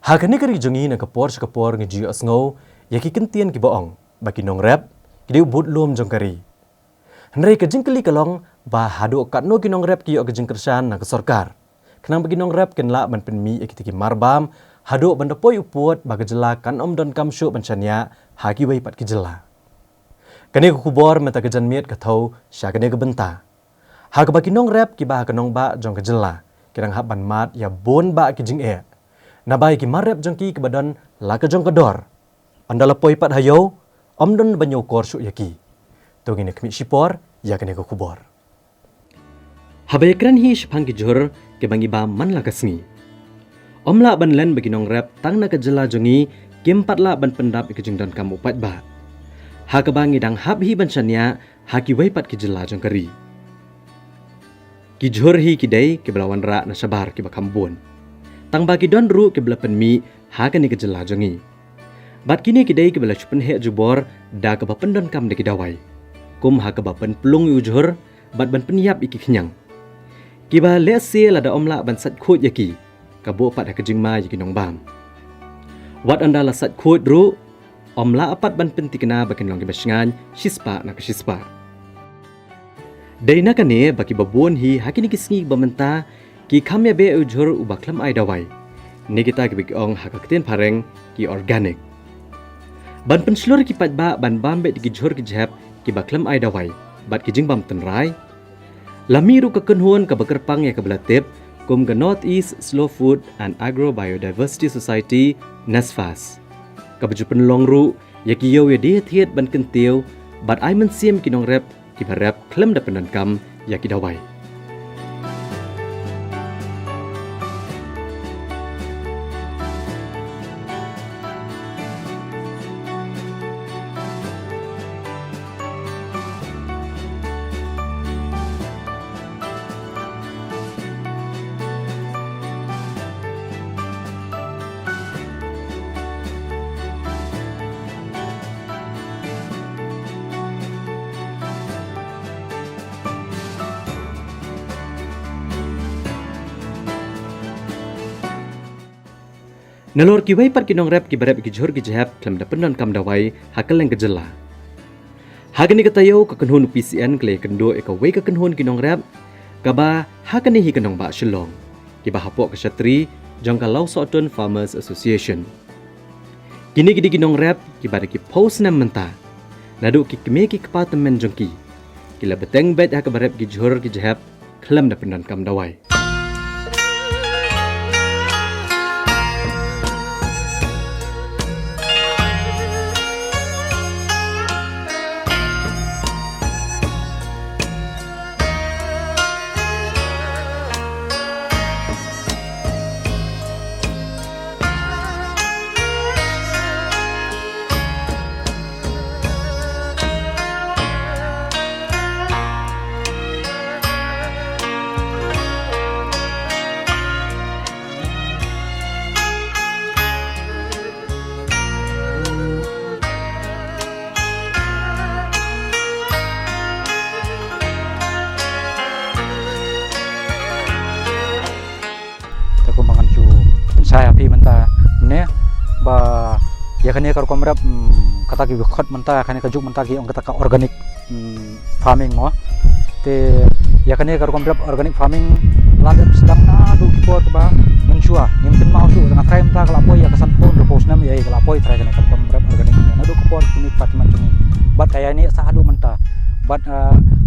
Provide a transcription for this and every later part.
Hakani kari jongi na kapor ngeji asngau yaki kentian ki boong bagi nong rap kideu but lom jong kari. Hendrai ke jingkeli kalong ba hadu katno ki nong rap ki ok jingkersan na ke sorkar. Kenang bagi nong rap kenla ban penmi ekiti marbam hadu ban depoi uput ba kejela kan om don kamsyu bancanya haki wai pat kejela. Kani ku kubor meta kejan miet kathau syakane ke benta. Ha ke bagi nong rap ki ba kenong ba jong kejela. Kirang hab ban mat ya bon ba ki jing e. Nabai ki marep jengki ke badan la ke jong kedor. Andala poi pat hayo om don banyo kor syuk yaki. Tungin kemi sipor ya kene ke kubor. Habai kran hi shpang ki jor ke bangi ba man la kasngi. Om la ban len bagi nong rap tang na ke jela jongi kem pat la ban pendap ke jing don kamu pat ba. Ha ke bangi dang hab hi ban chanya ha ki wai pat ki jela jong kari. Ki jor hi ki dai ke belawan ra na sabar ki bakam bon. Tang bagi don ru ke bela penmi ha ke ni ke jela jongi. Bat kini ki dai ke bela chupen he jubor da ke ba pendon kam de ki dawai. Kum ha ke ba pen pelung yu jor bat ban penyap iki kenyang. Ki ba le se la da om la ban sat khot yaki. Ka bo pat ha ke jing ma yaki nong bam. Wat anda la sat khot ru om la apat ban penti kena bakin long ki basngan shispa na ke shispa. Dai na kane baki babon hi hakini kisngi bamenta ki khamya be ujhur ubaklam ai dawai. Ni kita ki bigong hakakten pareng ki organic. Ban penslur ki patba ban bambe ki jhur ki jhap ki baklam ai dawai. Bat ki jingbam tenrai. Lamiru ka kenhun ka bekerpang ya ka belatip kum ke North East Slow Food and Agro Biodiversity Society NSFAS. Ka bejupen longru ya ki yo ya dia thiet ban kentiu bat ai men siem ki nong rap ki barap klem da penan kam ya ki dawai. Nalor ki wai par ki nong rap ki barap ki jhor ki jhap klem da penon kam dawai hakal leng kejela. Hagani katayo ka kenhun PCN kle kendo e ka wai ka kenhun ki nong rap ka ba hakani hi kenong ba shlong. Ki ba hapok ka syatri jong ka Lau Sotun Farmers Association. Kini ki nong rap ki ba ki post nam menta. Nadu ki keme ki kepatemen jongki. Ki la beteng bet ha ka barap ki jhor ki jhap klem da penon kam dawai. Saya api menta ne ba ya kane kar komrap kata ki khot menta kane ka juk menta ki ong kata ka organic farming mo te ya kane kar komrap organic farming landet sedang na du ki pot ba mensua nyimpen mau su dengan try menta kala poi ya kesan pon repos nam ya kala poi try kane kar komrap organic na du ki pot kuni patman tungi bat kaya ni sa hadu menta bat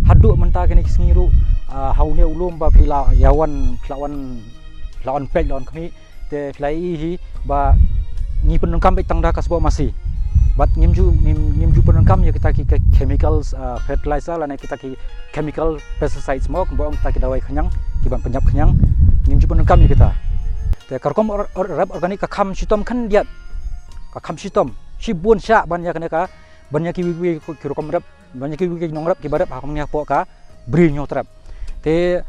hadu menta kane kisngiru haune ulum ba pila yawan lawan pek lawan kami te klai hi ba ni penengkam betang dah kasbo masih bat ngimju penengkam ya kita ki chemicals fertilizer lana kita ki chemical pesticides mo bo kita ki dawai khanyang ki ban penyap khanyang ngimju penengkam ya kita te karkom rap organik ka kham sitom khan diat ka kham sitom si bun sya ban ya kana ka ban ya ki wi ki rokom rap ban ya ki wi nong rap ki barap ha nya po ka bri nyo trap te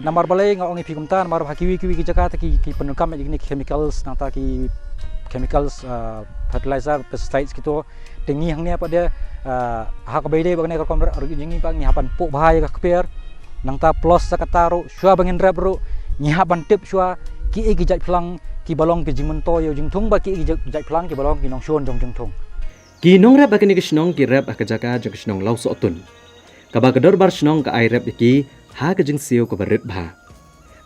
namar balai ngau ngi pikumta namar hakiwi ki jaka ki penengkam ni chemicals nang ta ki chemicals fertilizer pesticides gitu tengi hangnya pada ha ka beide bagne ka komra jingi pang ni hapan po bahaya ka kper nang ta plus sakataru syua bangin rap ru ni hapan tip syua ki e gijat plang ki balong ki jimun to yo jing thung ba ki jai plang ki balong ki nong shon jong jing thung ki nong rap akini kisnong ki rap akajaka jong kisnong lau so tun kaba kador bar snong ka ai rap iki ha ka jing siu ko barit bha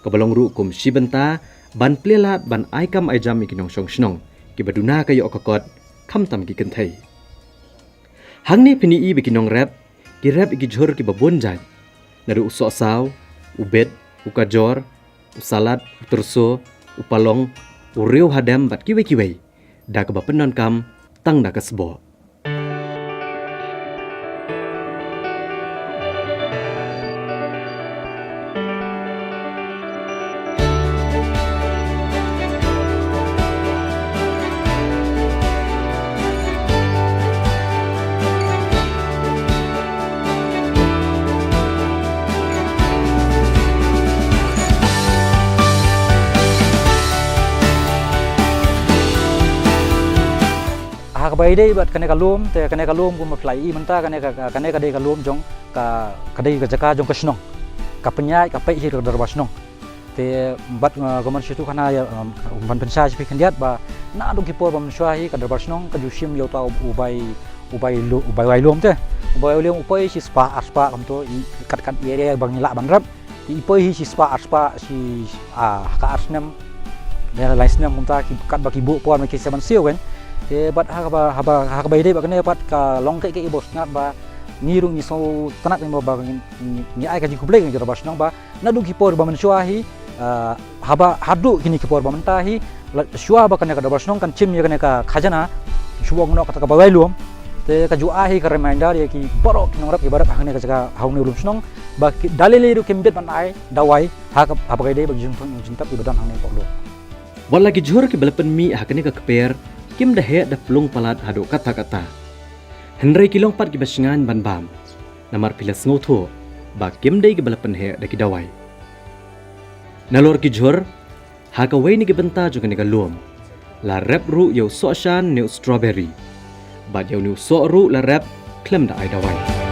ka balong ru kum shibenta ban plelat ban ai kam ai jam iki nong shong snong ki baduna ka yo ka kot kham tam ki kan thai hang ni phini i biki nong rap ki rap iki jhor ki babon jai naru so saw ubet ukajor usalat uturso upalong uriu hadam bat kiwe da ka bapenon kam tang da ka sbo bai dei bat kane kalum te kane kalum kum apply I menta kane ka dei kalum jong ka dei ka jaka jong kasnong ka penyai ka pai hi ka darbasnong te bat goman situ kana ya ban pensa pi kandiat ba na dong kipor bam swahi ka darbasnong ka jusim yo ta ubai lum te ubai lum upai si spa aspa kam to kat area bang ila ban rap ti upai hi si spa aspa si ka asnem ya laisnem munta ki kat ba ki bu pon ma ki seban siu kan te bat ha bai dei ba kane bat ka long ke ibos ngat ba nirung ni so tanak ni ba ni ai ka ji kublek ni bas nang ba na du kipor ba mensuahi haba hadu kini kipor ba mentahi shua ba kane ka bas nang kan chim ni kane ka khajana shuwang no ka ba luom te ka ju ahi ka reminder ye ki borok nong rap ibarat hang ne ka jaga haung ni ulum snong ba dalile ru kimbet ban ai dawai ha bai dei ba jing tap ibadan hang ne poklo wala ki jhor ki balapan mi hakane ka kper kim dah he dah pelung palat hadu kata-kata. Henry kilong pat ki basingan ban bam. Namar pilas ngotho ba kim dai ki balapan he dah ki dawai. Nalor ki jhor ha ka wei ni ki benta juga ni ka luom. La rap ru yo so shan new strawberry. Ba yo new so ru la rap klem da ai dawai.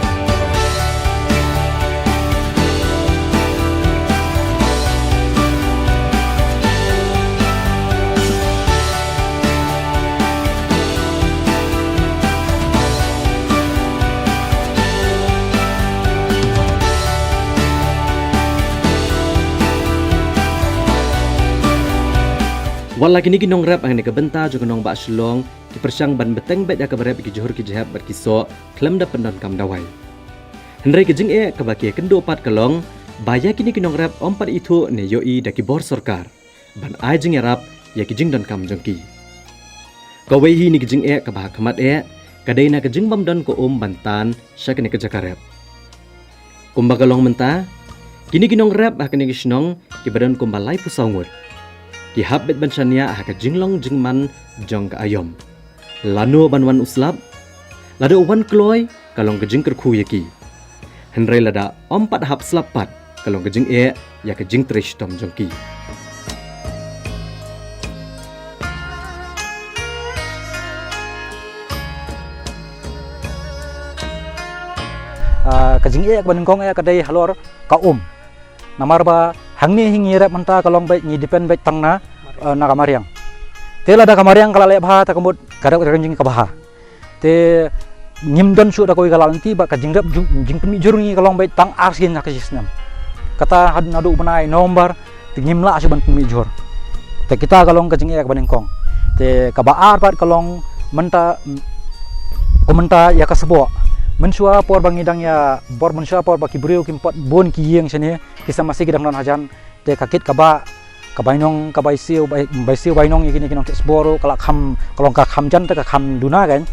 Wala kini kinong rap ang nakabenta jo kanong ba slong ki persang ban beteng bet ya kabarep ki johor ki jehab bar kiso klem da pendon kam dawai henry ki jing ka baki kendo pat kalong baya kini kinong rap ompat itu ne yoi da ki bor sarkar ban ai jing rap ya ki jing don kam jongki ka wei hi ni ki jing ka ba khamat kadai na ka jing bam don ko bantan syakne ka jakarep kumba kalong menta kini kinong rap hakne ki snong ki badon kumbalai pusangur ki habet bansania haka jinglong jingman jong ka ayom lanu banwan uslap lada wan kloy kalong ke jingker khu yaki henry lada ompat hap slapat kalong ke jing ya ke jing trish tom jongki ka jing ka banengkong ka dei halor ka namar ba hangni hingi rap menta kalong baik ni depend baik tangna na kamariang te lada kamariang kala le bha ta kamut garap jing ka bha te nimdon su da koi kala nanti ba ka jing rap jing pemi jurungi kalong baik tang arsin na kasisnam kata had nadu banai nombar te ngimla asu ban pemi jur te kita kalong ka jing ka banengkong te ka baar pat kalong menta komenta ya kasbo mensua por bangidang ya bor mensua por baki brio kimpot bon ki yeng sene kisa masih gidang non hajan te kakit kaba kabainong kabaisiu baisiu bainong ikini kinong tesboro kala kham kalong ka kham jan te ka kham duna kan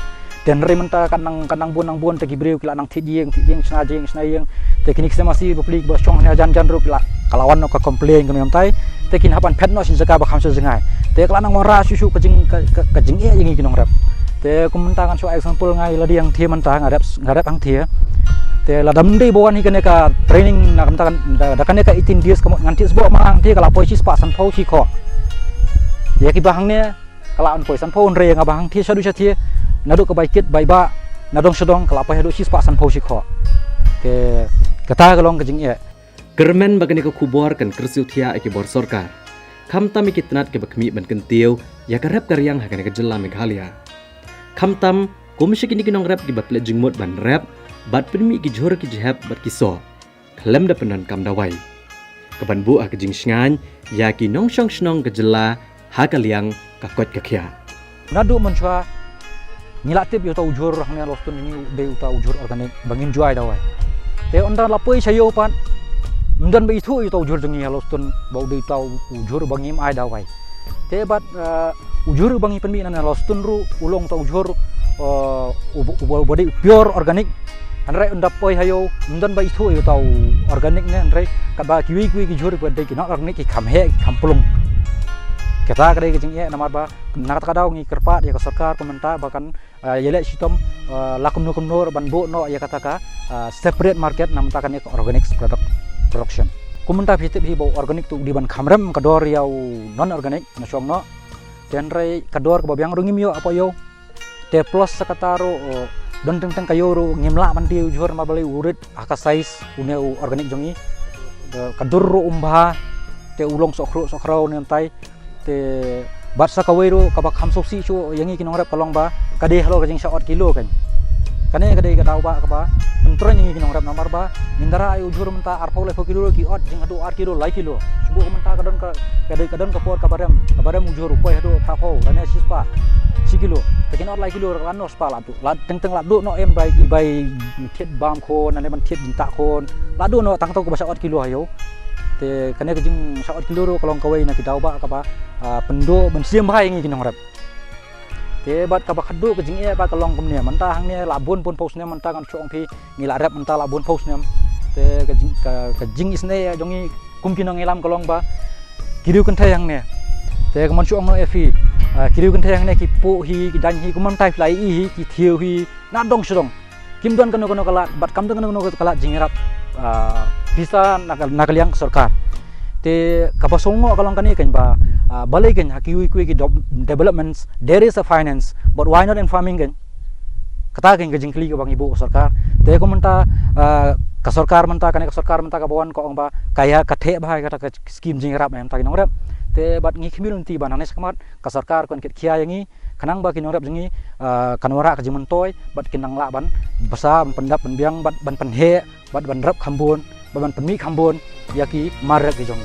den rementa kanang bon te ki brio kila nang thijing snajing te kini kisa masih boplik bos chong hajan jan ru kila kalawan no ka complain kami amtai te kin hapan phet no sin jaka ba kham se jengai te kala nang wara susu kajing ingi kinong rap te kumenta kan so example ngai ladi yang thia menta ngarap ang thia te ladam dei bon hi ka training na kan da kan ka 18 days kamot nganti sbo mang thia kala poi sis pa san phau chi kho ya ki bahang ne kala an poi san phau re nga bahang thia sadu thia nadu ka baikit baiba nadong sedong kala poi hadu sis pa san phau chi kho te kata kalong ka jing kermen bagani ka kubor kan kersiu thia ki bor sarkar Kam tam ikitnat ke bakmi ban kentiu ya ka rap karyang ha kana kejela Meghalaya. Kam tam komishi kini kinong rap ki baple jingmut ban rap bat penmi ki jhor ki jhap bat kiso. Klem da penan kam dawai. Kaban bu a kejing sngan ya ki nong shong snong kejela ha kalyang ka kot ka khia. Nadu mencoba ngilatip yo tau ujur hangnya lostun ini be uta ujur organik bangin juai dawai. Te ondan lapoi sayo pan mdan be itu yo tau ujur jengi lostun bau de tau ujur bangim ai dawai. Te bat ujur bangi penmi nan lostun ru ulong tau ujur body pure organik. Anrai undap poi hayo mdan be itu yo tau organik ne anrai kaba kiwi ki jur pada ki not organik ki kamhe kampulung. Kita kadai kecing ya namar ba nak kadau ngi kerpat ya ke sarkar pemerintah bahkan yelek sitom lakum nur ban bo no ya kata separate market namtakan ya organic production. Kumunta pitip hi bo organic tu di ban khamrem kador yau non organic na syong no dan rai kador ke babyang rungim yo apa yo te plus sakataro don teng kayo ro ngimla man di ujur mabali urit aka size une organic jongi kadur ro umbha te ulong sokro nentai te batsa kawero kabak hamsoksi chu yangi kinong rap kalong ba kade halo kajing shot kilo kan kane kade kadau ba kaba entron yangi kinong rap namar ba nindara ayu jur menta arpau le kilo ki ot jing adu ar kilo lai kilo subu menta kadon kapor kabarem ujur upoi hadu prapau kane sispa si kilo takin ot lai kilo kan no spa ladu lad teng ladu no em bai thiet bam khon ane ban thiet jinta khon ladu no tang tau ko basa ot kilo ayo te kane kajing shot kilo ro kalong kawai na kidau ba kaba pendo bensiam bahai ngi kinong rap te bat kaba khadu kajing e ba kalong kumne manta hang ne labun pun post ne manta kan chong phi ngila rap manta labun post ne te kajing isne jongi kum kinong elam kalong ba kiriu kan thayang ne te kaman chong no efi kiriu kan thayang ne ki po hi ki dan hi kumam tai fly hi ki thiu hi na dong shrong kim don kano kala bat kam don kano kala jing rap bisa nakaliang sarkar te kapasongo kalong kani kan ba balai kan hakiwi ki developments there is a finance but why not in farming kan kata kan jingkli ka bang ibu sarkar te ko menta ka sarkar menta ka bawan ko ba kaya kathe ba kata scheme jing rap em ta kinong rap te bat ngi khimilunti banane sakamat ka sarkar kon ket khia yangi kanang ba kinong rap jingi kanwara ka jimentoy bat kinang la ban basa pendap penbiang bat ban penhe bat ban rap khambon ban penmi khambon yaki marak ki jong